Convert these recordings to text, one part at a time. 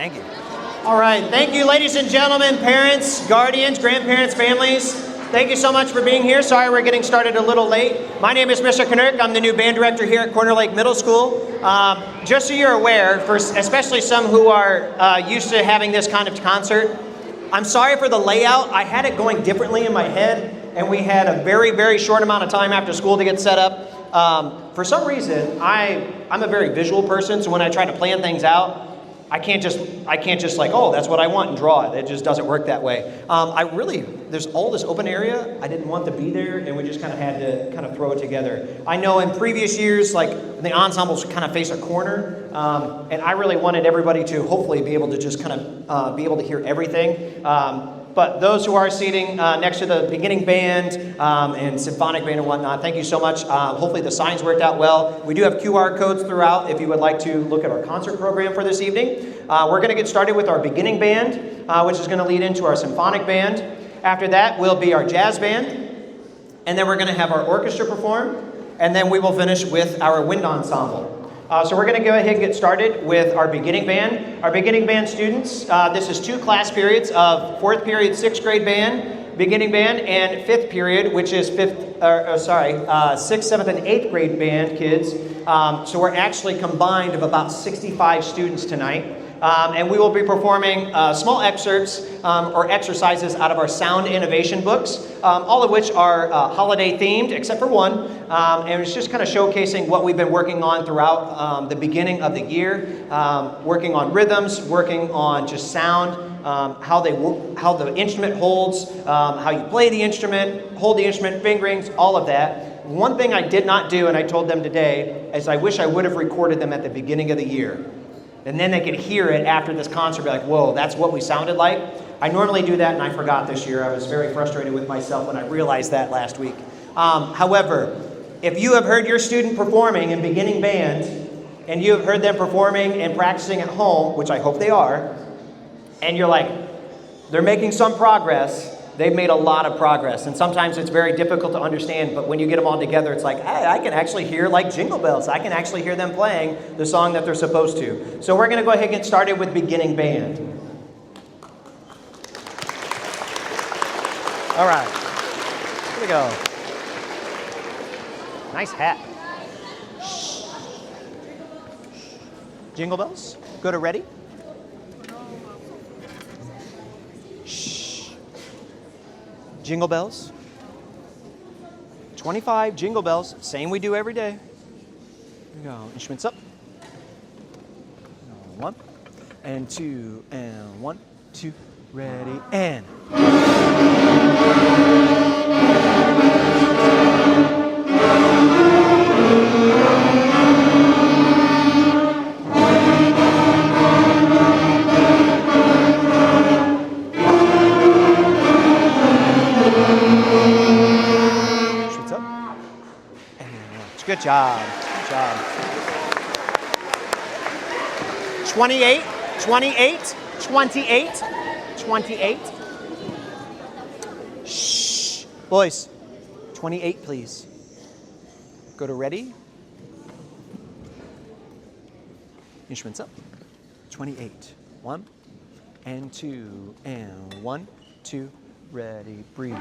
Thank you. All right, thank you, ladies and gentlemen, parents, guardians, grandparents, families. Thank you so much for being here. Sorry we're getting started a little late. My name is Mr. Knurk. I'm the new band director here at Corner Lake Middle School. Just so you're aware, for especially some who are used to having this kind of concert, I'm sorry for the layout. I had it going differently in my head, and we had a very, very short amount of time after school to get set up. For some reason, I'm a very visual person, so when I try to plan things out, I can't just like, oh, that's what I want and draw it. It just doesn't work that way. There's all this open area. I didn't want to be there, and we just kind of had to kind of throw it together. I know in previous years, like the ensembles kind of face a corner, and I really wanted everybody to hopefully be able to just kind of be able to hear everything. But those who are seating next to the beginning band and symphonic band and whatnot, thank you so much. Hopefully the signs worked out well. We do have QR codes throughout if you would like to look at our concert program for this evening. We're going to get started with our beginning band, which is going to lead into our symphonic band. After that will be our jazz band, and then we're going to have our orchestra perform, and then we will finish with our wind ensemble. So we're going to go ahead and get started with our beginning band. Our beginning band students, this is 2 class periods of 4th period 6th grade band, beginning band, and 5th period, which is 6th, 7th, and 8th grade band kids. So we're actually combined of about 65 students tonight. And we will be performing small excerpts or exercises out of our sound innovation books, all of which are holiday themed, except for one. And it's just kind of showcasing what we've been working on throughout the beginning of the year, working on rhythms, working on just sound, how the instrument holds, how you play the instrument, hold the instrument, fingerings, all of that. One thing I did not do, and I told them today, is I wish I would have recorded them at the beginning of the year. And then they could hear it after this concert, be like, whoa, that's what we sounded like. I normally do that, and I forgot this year. I was very frustrated with myself when I realized that last week. However, if you have heard your student performing in beginning band, and you have heard them performing and practicing at home, which I hope they are, and you're like, they're making some progress, they've made a lot of progress. And sometimes it's very difficult to understand, but when you get them all together, it's like, hey, I can actually hear like Jingle Bells. I can actually hear them playing the song that they're supposed to. So we're going to go ahead and get started with beginning band. All right. Here we go. Nice hat. Jingle Bells. Go to ready. Jingle bells. 25 jingle bells. Same we do every day. Here we go. Instruments up. 1 and 2 and 1, 2, ready, and. Good job. Good job. 28, 28, 28, 28. Shh. Boys, 28, please. Go to ready. Instruments up. 28. 1 and 2 and 1, 2, ready, breathe.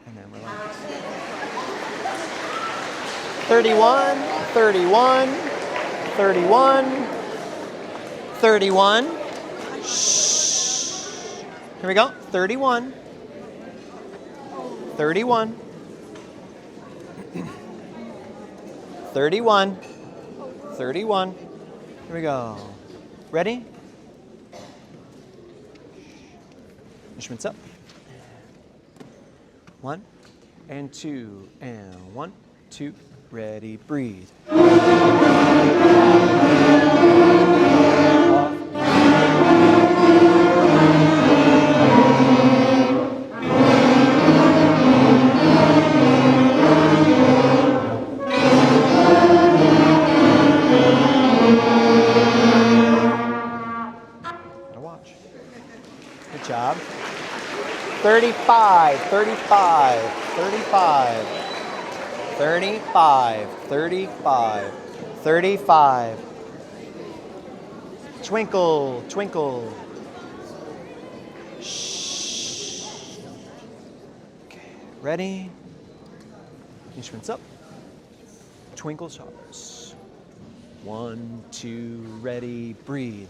And then relax. 31, 31, 31, 31. Shh. Here we go. 31. 31. 31. 31. Here we go. Ready? Instruments up. 1 and 2 and 1, 2, ready, breathe. 35, 35, 35, 35, 35, 35. Twinkle, twinkle. Shh. Okay, ready? Instruments up. Twinkle stars. 1, 2, ready, breathe.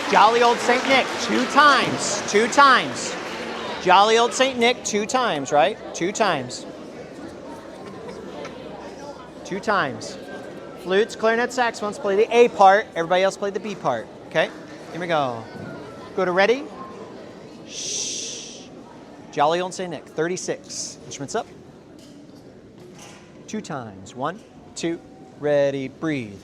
Jolly old St. Nick, 2 times, 2 times. Jolly old St. Nick, 2 times, right? 2 times. 2 times. Flutes, clarinets, saxophones play the A part. Everybody else play the B part, okay? Here we go. Go to ready. Shh. Jolly old St. Nick, 36. Instruments up. 2 times. 1, 2, ready, breathe.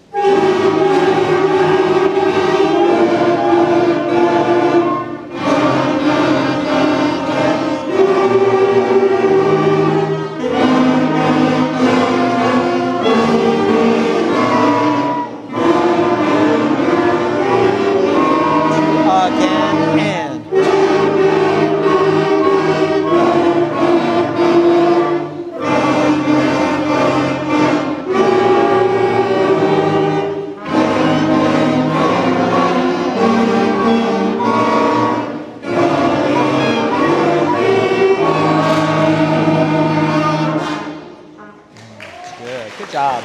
Job.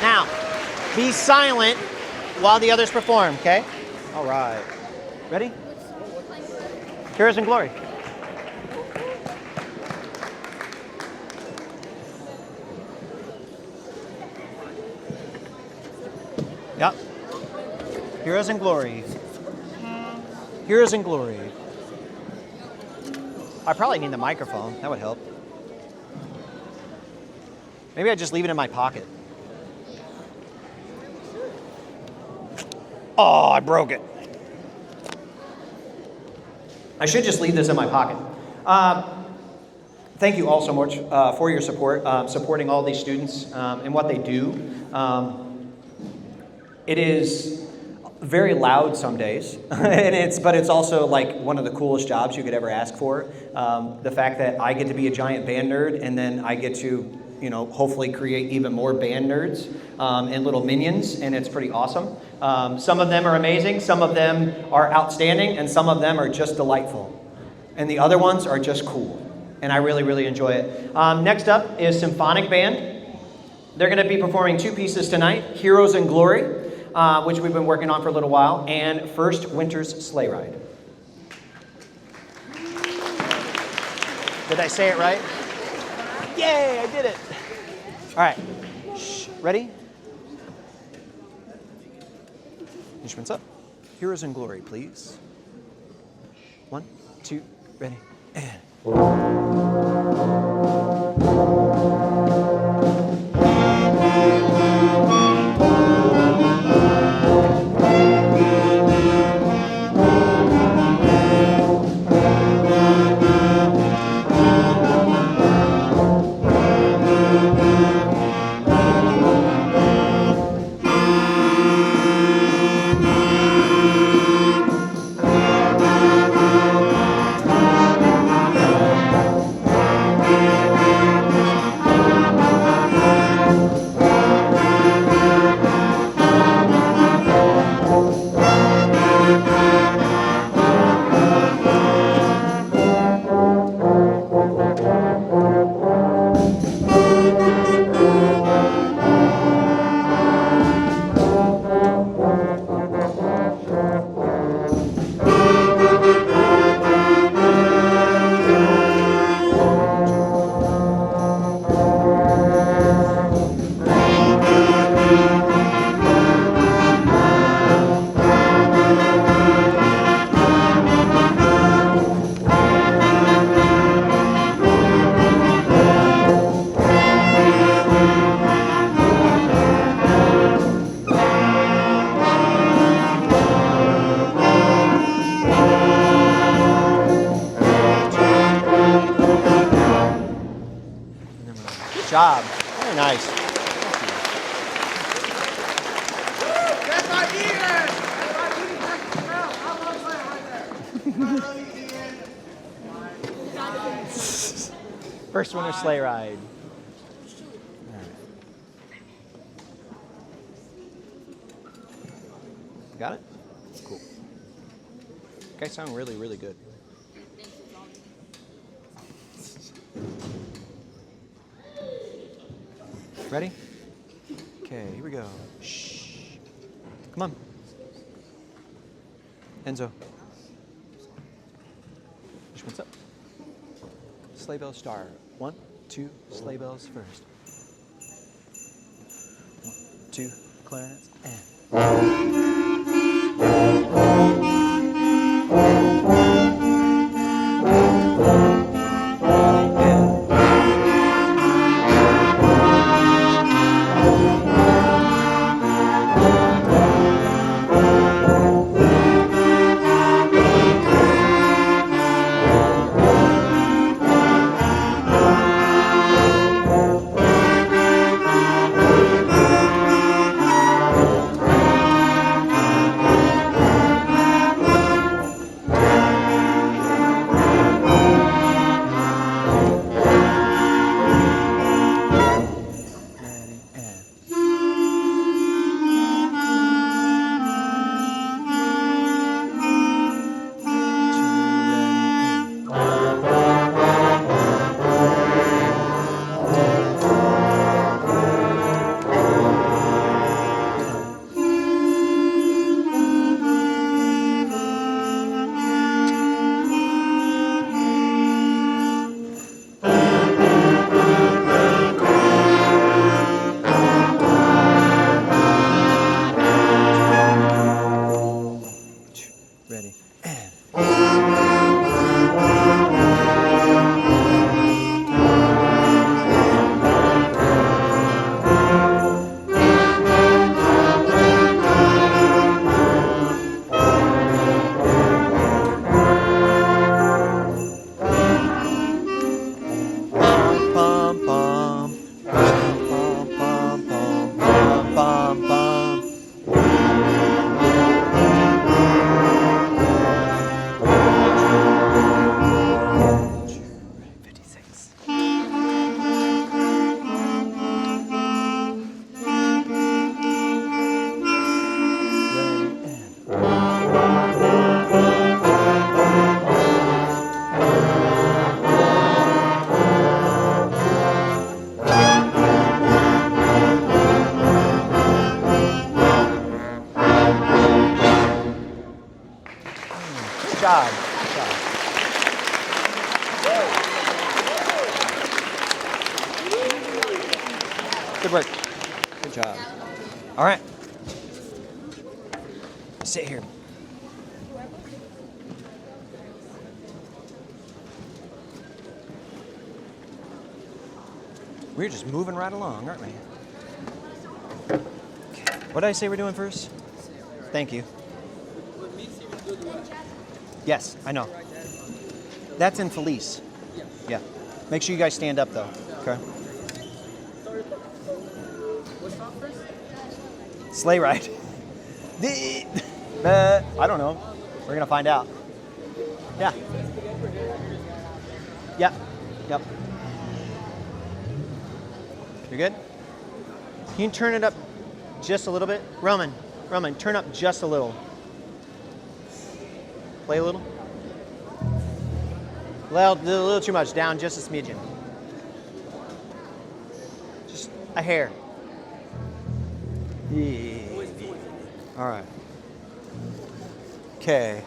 Now, be silent while the others perform, okay? All right. Ready? Heroes in Glory. Yep. Heroes in Glory. Heroes in Glory. I probably need the microphone. That would help. Maybe I just leave it in my pocket. Oh, I broke it. I should just leave this in my pocket. Thank you all so much for your support, supporting all these students and what they do. It is very loud some days, but it's also like one of the coolest jobs you could ever ask for. The fact that I get to be a giant band nerd and then I get to hopefully create even more band nerds and little minions, and it's pretty awesome. Some of them are amazing, some of them are outstanding, and some of them are just delightful. And the other ones are just cool, and I really, really enjoy it. Next up is Symphonic Band. They're going to be performing 2 pieces tonight, Heroes in Glory, which we've been working on for a little while, and First Winter's Sleigh Ride. Did I say it right? Yay, I did it. All right, shh, ready? Instruments up. Heroes in Glory, please. 1, 2, ready, and. job. Very nice. That's my Ian! That's my Ian! I love that right there. First winner sleigh ride. Got it? Cool. You guys sound really, really good. Ready? Okay, here we go. Shh. Come on. Enzo. Which one's up? Sleigh bells star. 1, 2, sleigh bells first. 1, 2, clarinets, and. job. Good job. Good work. Good job. All right. Sit here. We're just moving right along, aren't we? Okay. What did I say we're doing first? Thank you. Yes, I know. That's in Felice. Yeah. Make sure you guys stand up, though. Okay. What's on first? Sleigh ride. I don't know. We're gonna find out. Yeah. Yeah. Yep. You're good? Can you turn it up just a little bit? Roman, turn up just a little. Play a little. A little too much. Down just a smidgen. Just a hair. Yeah. All right. Okay.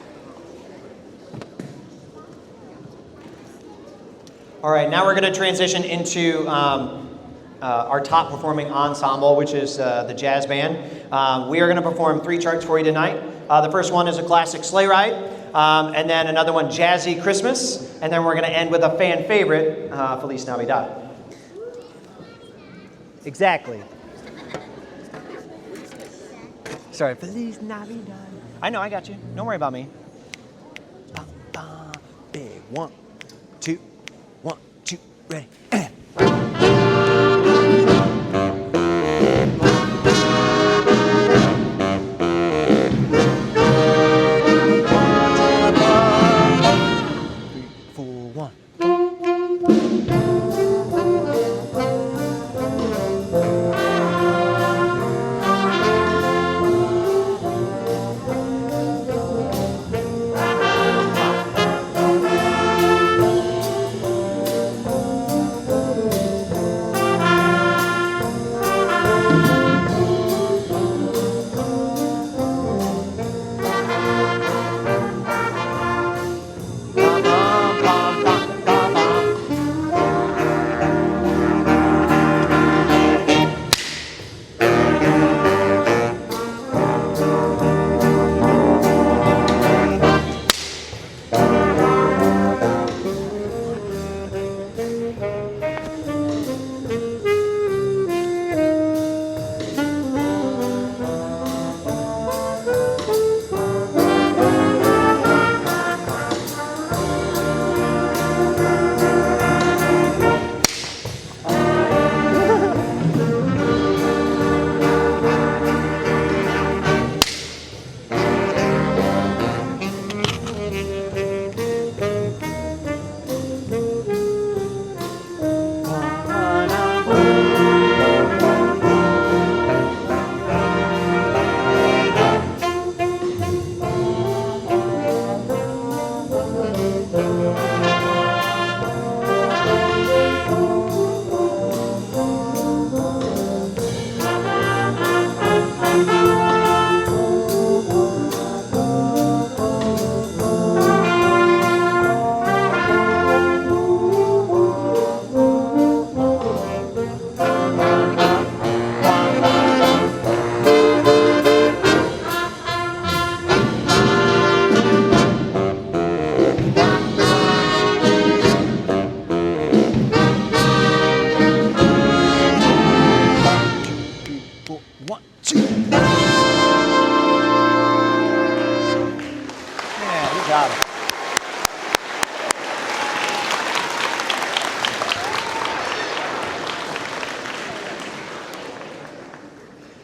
All right, now we're going to transition into our top performing ensemble, which is the jazz band. We are going to perform 3 charts for you tonight. The first one is a classic sleigh ride, and then another one, Jazzy Christmas, and then we're going to end with a fan favorite, Feliz Navidad. Exactly. Sorry, Feliz Navidad. I know, I got you. Don't worry about me. Big 1, 2, 1, 2, ready.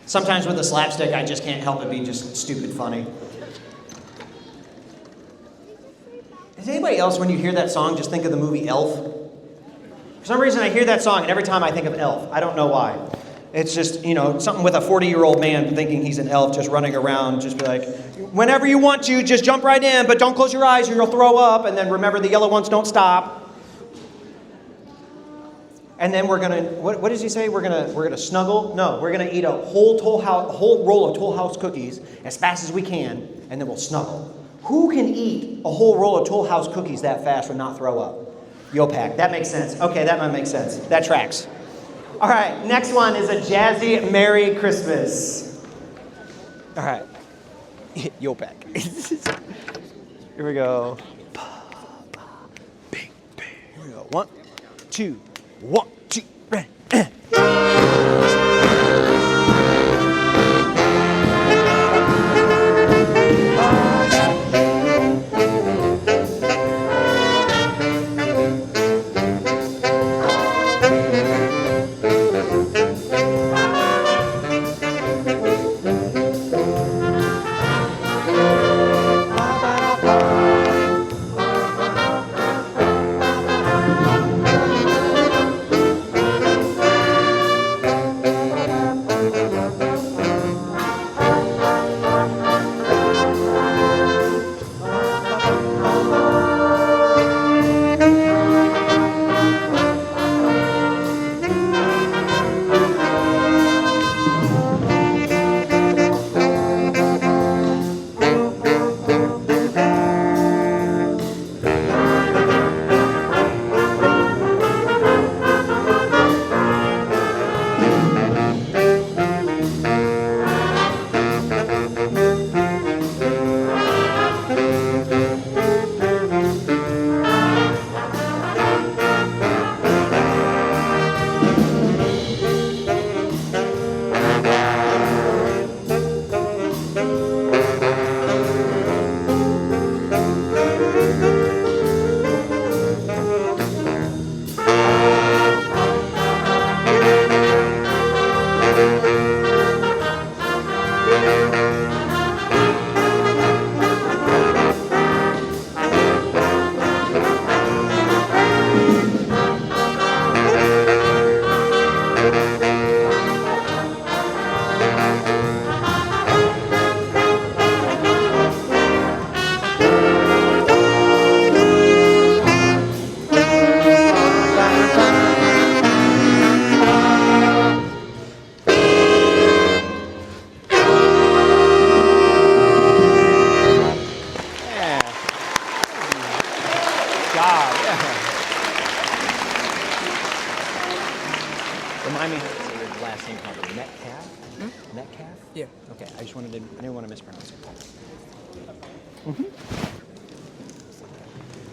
Sometimes with the slapstick, I just can't help it be just stupid funny. Does anybody else, when you hear that song, just think of the movie Elf? For some reason, I hear that song, and every time I think of Elf. I don't know why. It's just, something with a 40-year-old man thinking he's an elf, just running around, just be like, whenever you want to, just jump right in, but don't close your eyes or you'll throw up, and then remember the yellow ones don't stop. And then we're gonna, what does he say? We're gonna snuggle? No, we're gonna eat a whole roll of Toll House cookies as fast as we can, and then we'll snuggle. Who can eat a whole roll of Toll House cookies that fast and not throw up? Yopak. That makes sense. Okay, that might make sense. That tracks. All right, next one is a jazzy Merry Christmas. All right. Yopak. Here we go. Bing, bing. Here we go. 1, 2, 1, 2, ready. Remind me, your last name probably Metcalf? Metcalf? Yeah. Okay, I didn't want to mispronounce it.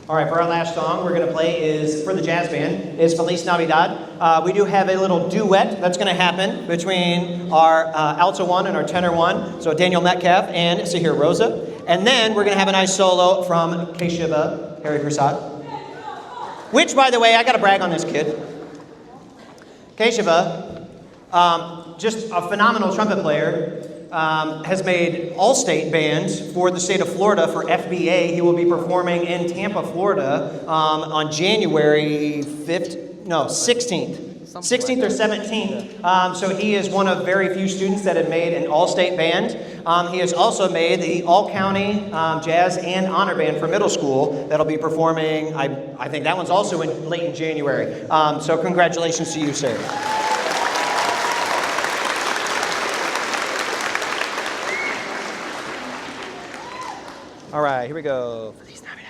All right, for our last song we're going to play is, for the jazz band, is Feliz Navidad. We do have a little duet that's going to happen between our alto one and our tenor one. So Daniel Metcalf and Sahir Rosa. And then we're going to have a nice solo from Keshiva Hari Prasad. Which, by the way, I got to brag on this kid. Keshiva, just a phenomenal trumpet player, has made all-state bands for the state of Florida for FBA. He will be performing in Tampa, Florida on January 16th. 16th or 17th. So he is one of very few students that have made an all-state band. He has also made the all-county jazz and honor band for middle school that'll be performing, I think that one's also late in January. So congratulations to you, sir. All right, here we go. Feliz Navidad.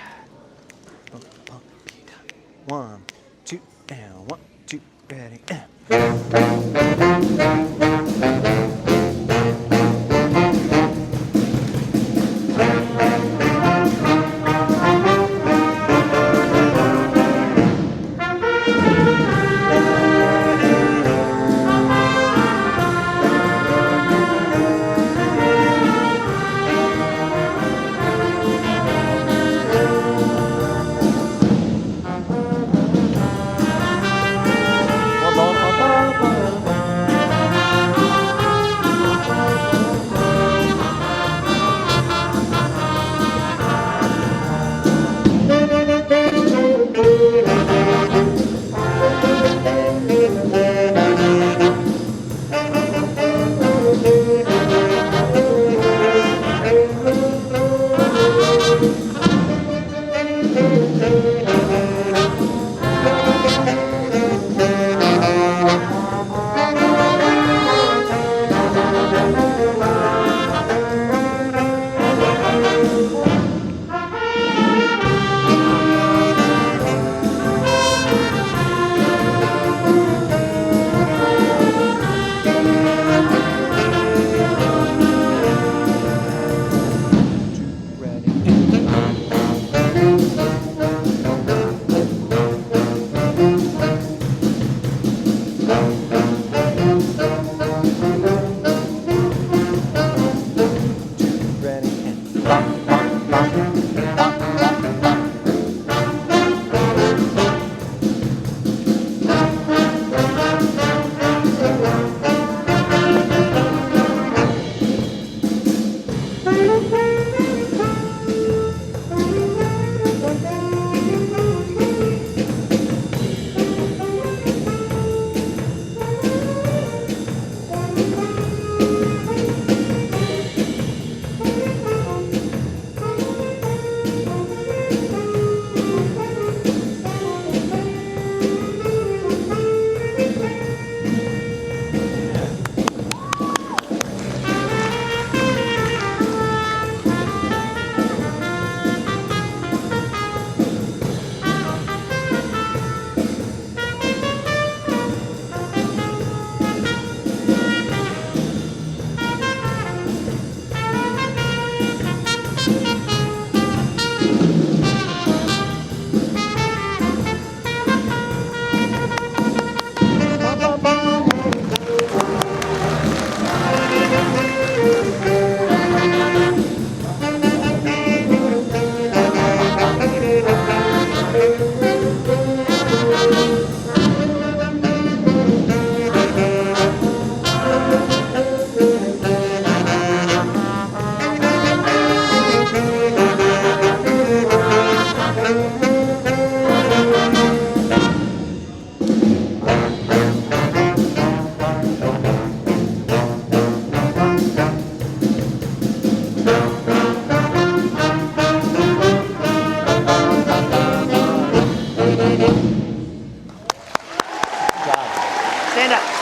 1, 2, and 1, 2, ready.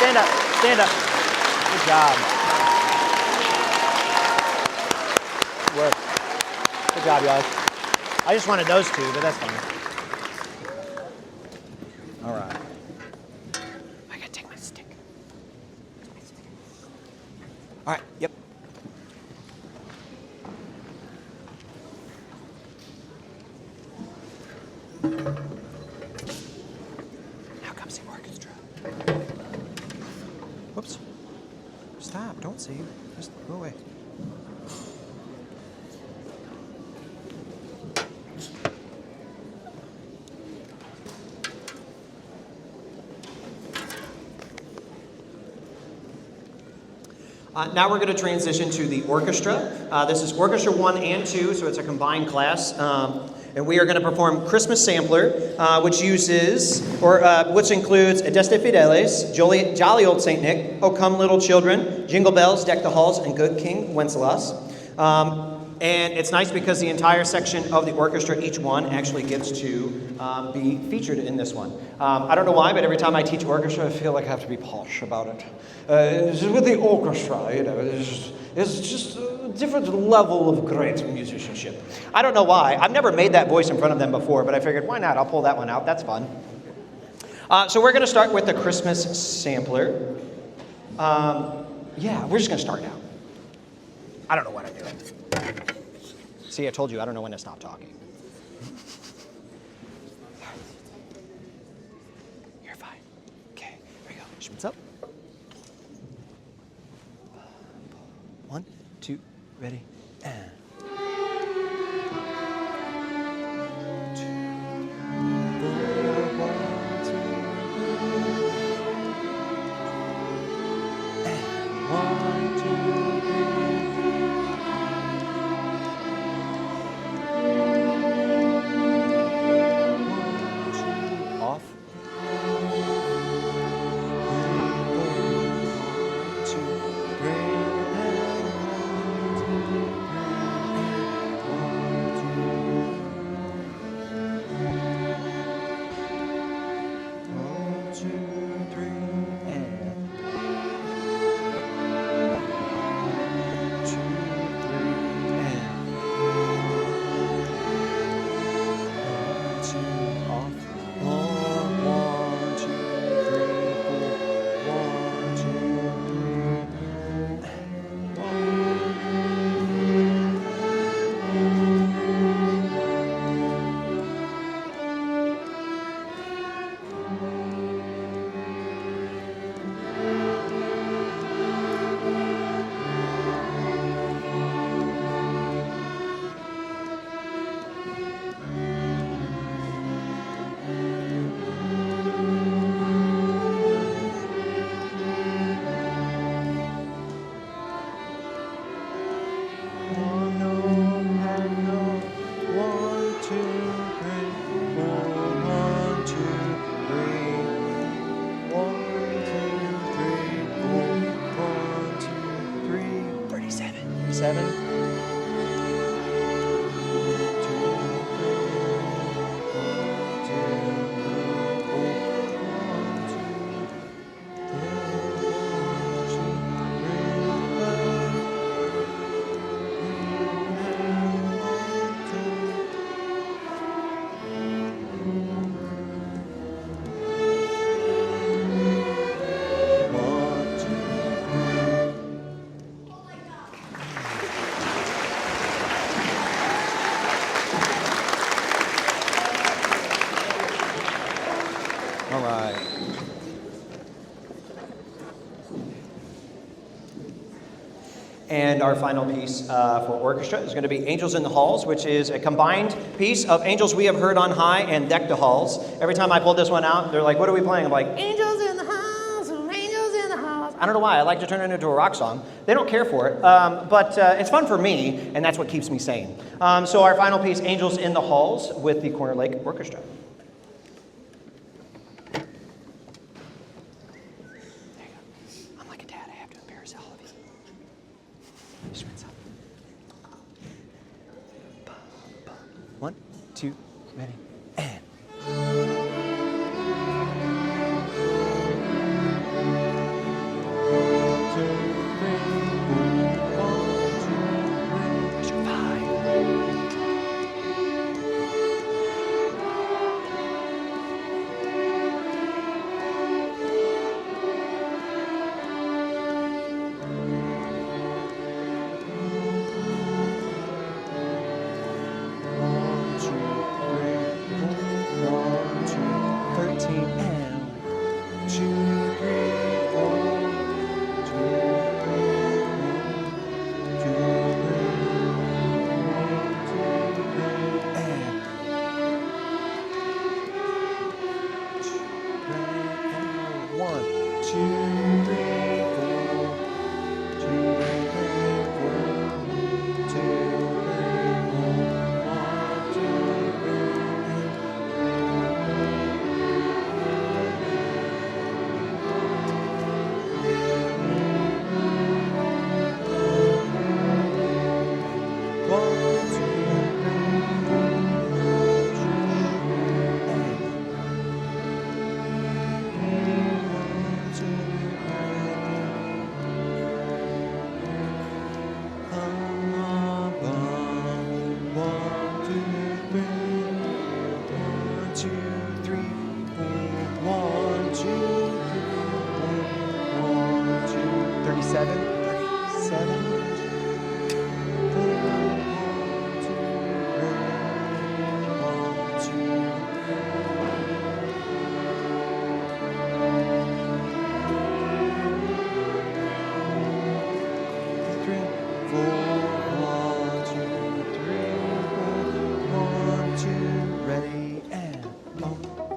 Stand up. Stand up. Good job. Good work. Good job, guys. I just wanted those two, but that's fine. All right. I gotta take my stick. All right. Yep. Now comes the orchestra. Whoops. Stop. Don't save. Just go away. Now we're going to transition to the orchestra. This is Orchestra 1 and 2, so it's a combined class. And we are going to perform Christmas Sampler, which includes Adeste Fideles, Jolly Old Saint Nick, O Come Little Children, Jingle Bells, Deck the Halls, and Good King Wenceslas. And it's nice because the entire section of the orchestra, each one, actually gets to be featured in this one. I don't know why, but every time I teach orchestra, I feel like I have to be posh about it. With the orchestra, it's just a different level of great musicianship. I don't know why. I've never made that voice in front of them before, but I figured, why not? I'll pull that one out. That's fun. So we're going to start with the Christmas Sampler. We're just going to start now. I don't know what I'm doing. See, I told you I don't know when to stop talking. You're fine. Okay, here we go. Schmitz up. 1, 2, ready, and. And our final piece for orchestra is going to be Angels in the Halls, which is a combined piece of Angels We Have Heard on High and Deck the Halls. Every time I pull this one out, they're like, what are we playing? I'm like, Angels in the Halls, Angels in the Halls. I don't know why. I like to turn it into a rock song. They don't care for it, but it's fun for me, and that's what keeps me sane. So our final piece, Angels in the Halls, with the Corner Lake Orchestra. One, two, ready, and.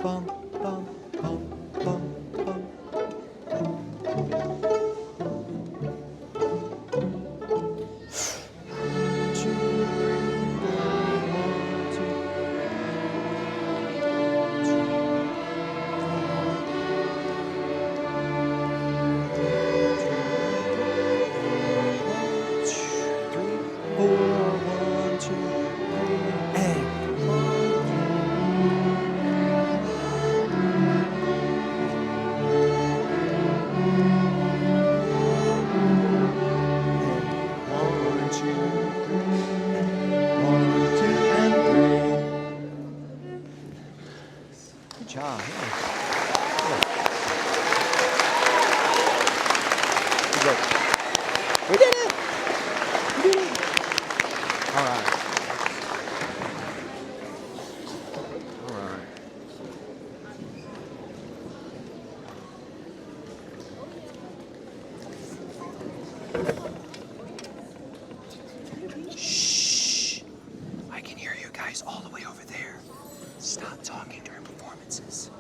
bum, bum, bum, bum, bum. Good job. We did it. We did it. All right. All right. Shh. I can hear you guys all the way over there. Stop talking during performances.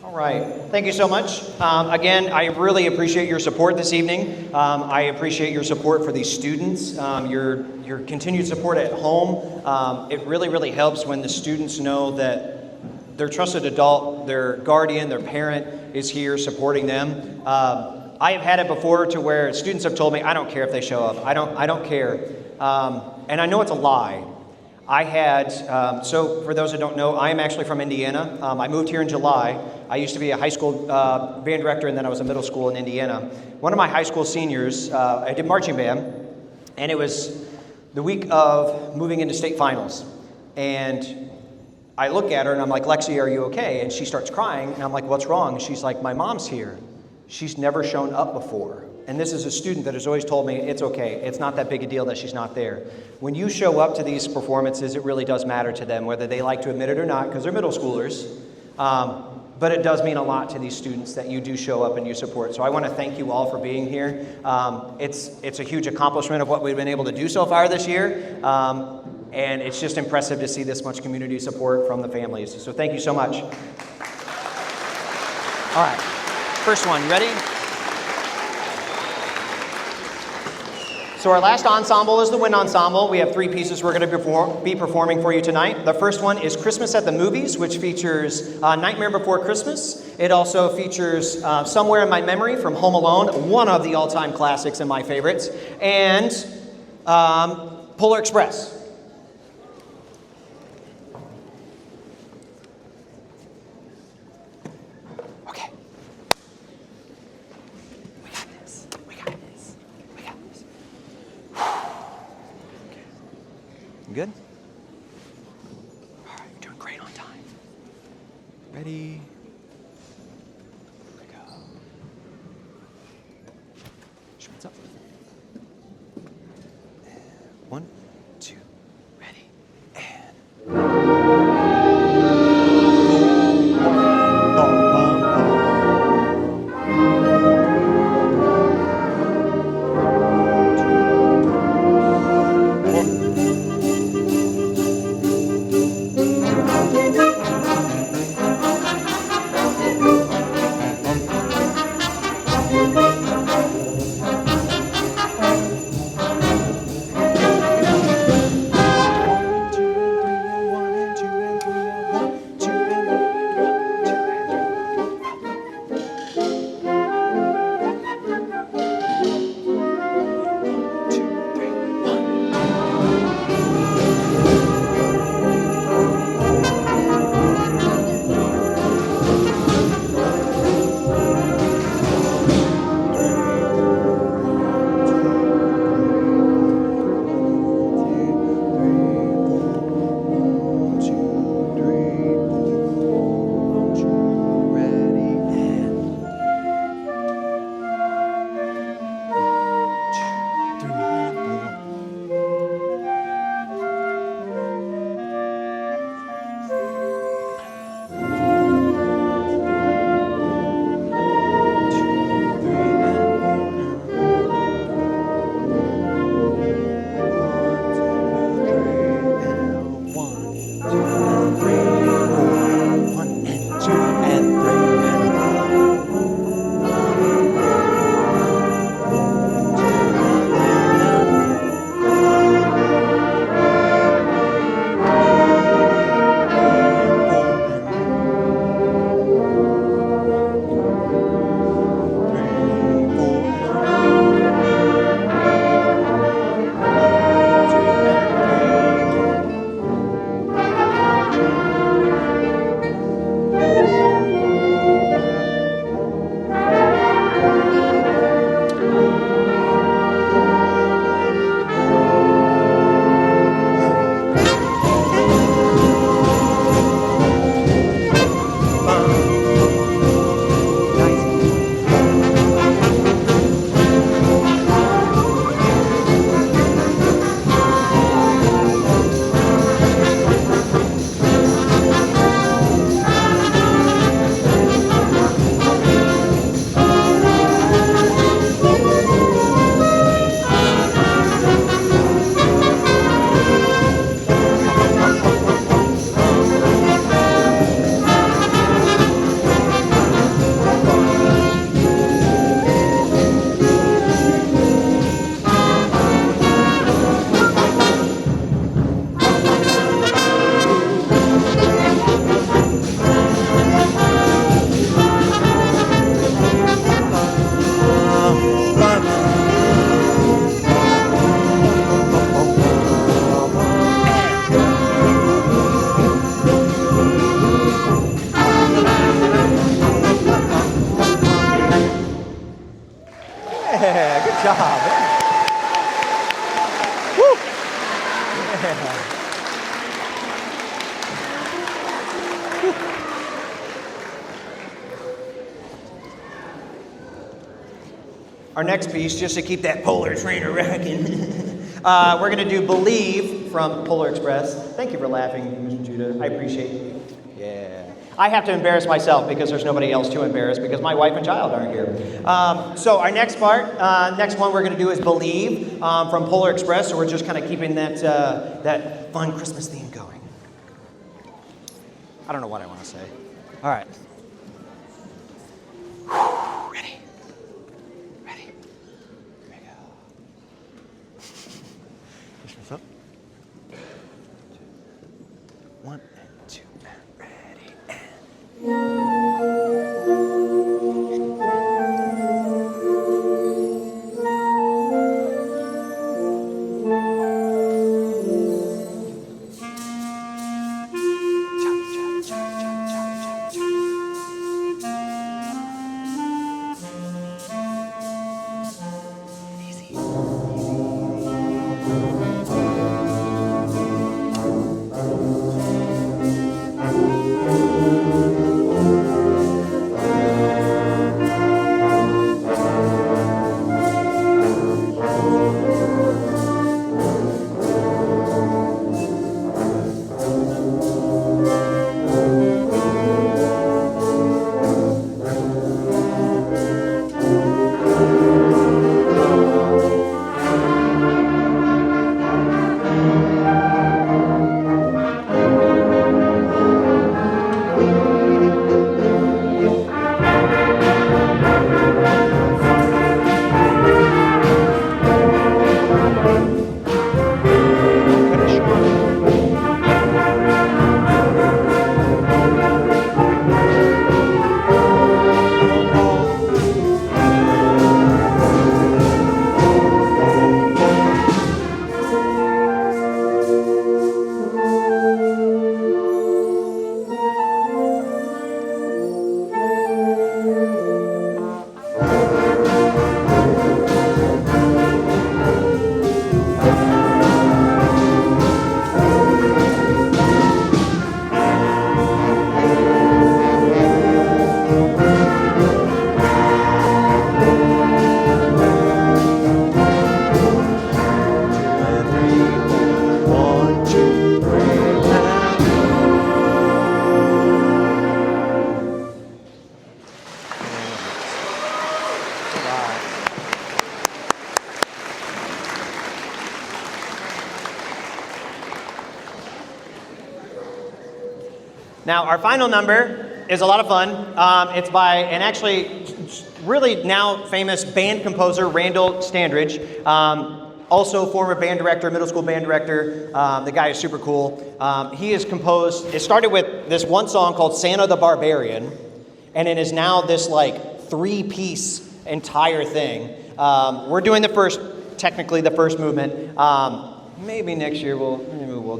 All right. Thank you so much. Again, I really appreciate your support this evening. I appreciate your support for these students, your continued support at home. It really, really helps when the students know that their trusted adult, their guardian, their parent is here supporting them. I have had it before to where students have told me, I don't care if they show up. I don't care. And I know it's a lie. I had, so for those who don't know, I am actually from Indiana. I moved here in July. I used to be a high school band director, and then I was a middle school in Indiana. One of my high school seniors, I did marching band, and it was the week of moving into state finals. And I look at her, and I'm like, Lexi, are you okay? And she starts crying, and I'm like, what's wrong? And she's like, my mom's here. She's never shown up before. And this is a student that has always told me, it's okay, it's not that big a deal that she's not there. When you show up to these performances, it really does matter to them, whether they like to admit it or not, because they're middle schoolers. But it does mean a lot to these students that you do show up and you support. So I want to thank you all for being here. It's a huge accomplishment of what we've been able to do so far this year. And it's just impressive to see this much community support from the families. So thank you so much. All right, first one, you ready? So our last ensemble is the Wind Ensemble. We have 3 pieces we're going to be performing for you tonight. The first one is Christmas at the Movies, which features Nightmare Before Christmas. It also features Somewhere in My Memory from Home Alone, one of the all-time classics and my favorites, and Polar Express. Good? All right, you're doing great on time. Ready? Here we go. Shorts up. 1, 2, ready, and... job. Woo! Yeah. Our next piece, just to keep that Polar trainer rocking, we're going to do Believe from Polar Express. Thank you for laughing, Mr. Judah. I appreciate it. Yeah. I have to embarrass myself because there's nobody else to embarrass because my wife and child aren't here. So our next one we're going to do is Believe from Polar Express. So we're just kind of keeping that fun Christmas theme going. I don't know what I want to say. All right. Ready? Ready? Here we go. Push this up. 1 and 2 and ready and... Now, our final number is a lot of fun. It's by an actually really now famous band composer, Randall Standridge. Also former band director, middle school band director. The guy is super cool. He has composed, it started with this one song called Santa the Barbarian, and it is now this like 3-piece entire thing. We're doing technically the first movement. Maybe next year we'll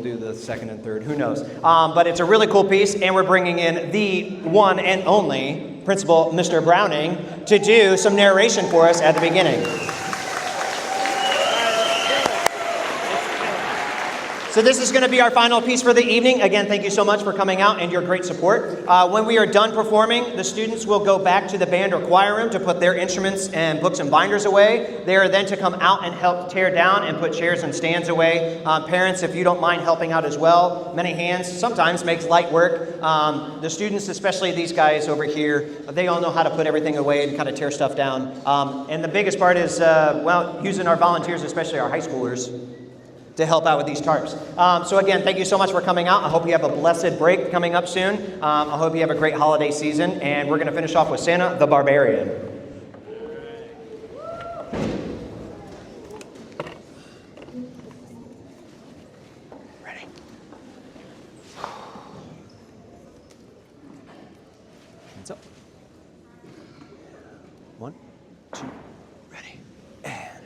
do the second and third, who knows. But it's a really cool piece, and we're bringing in the one and only Principal Mr. Browning to do some narration for us at the beginning. So this is going to be our final piece for the evening. Again, thank you so much for coming out and your great support. When we are done performing, the students will go back to the band or choir room to put their instruments and books and binders away. They are then to come out and help tear down and put chairs and stands away. Parents, if you don't mind helping out as well, many hands sometimes makes light work. The students, especially these guys over here, they all know how to put everything away and kind of tear stuff down. And the biggest part is, using our volunteers, especially our high schoolers, to help out with these tarps. So again, thank you so much for coming out. I hope you have a blessed break coming up soon. I hope you have a great holiday season. And we're going to finish off with Santa the Barbarian. Ready? Hands up. 1, 2, ready, and...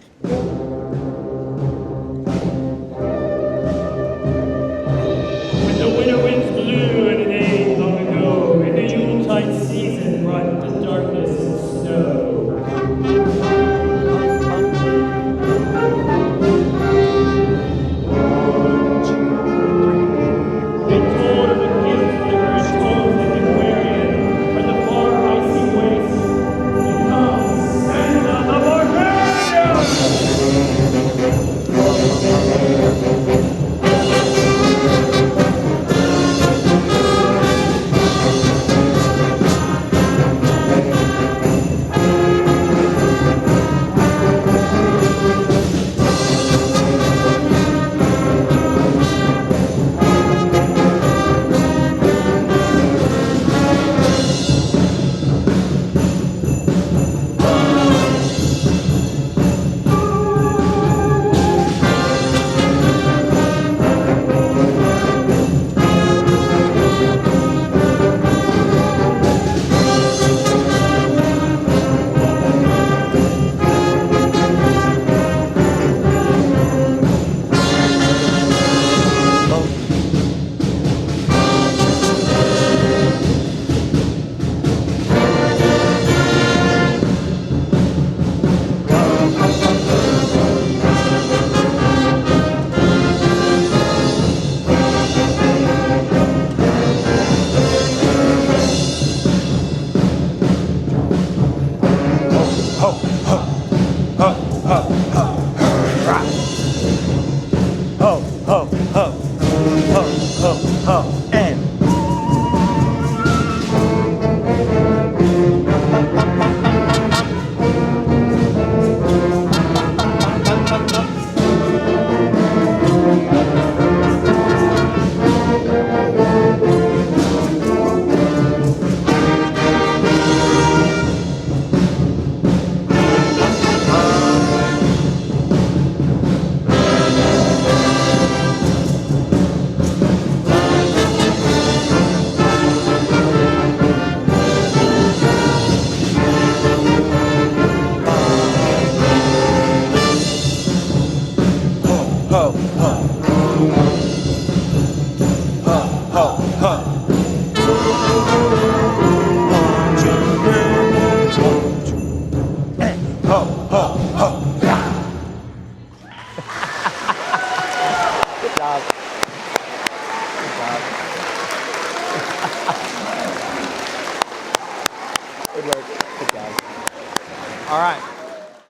Season brought the darkness and snow. Good work. Good job. All right.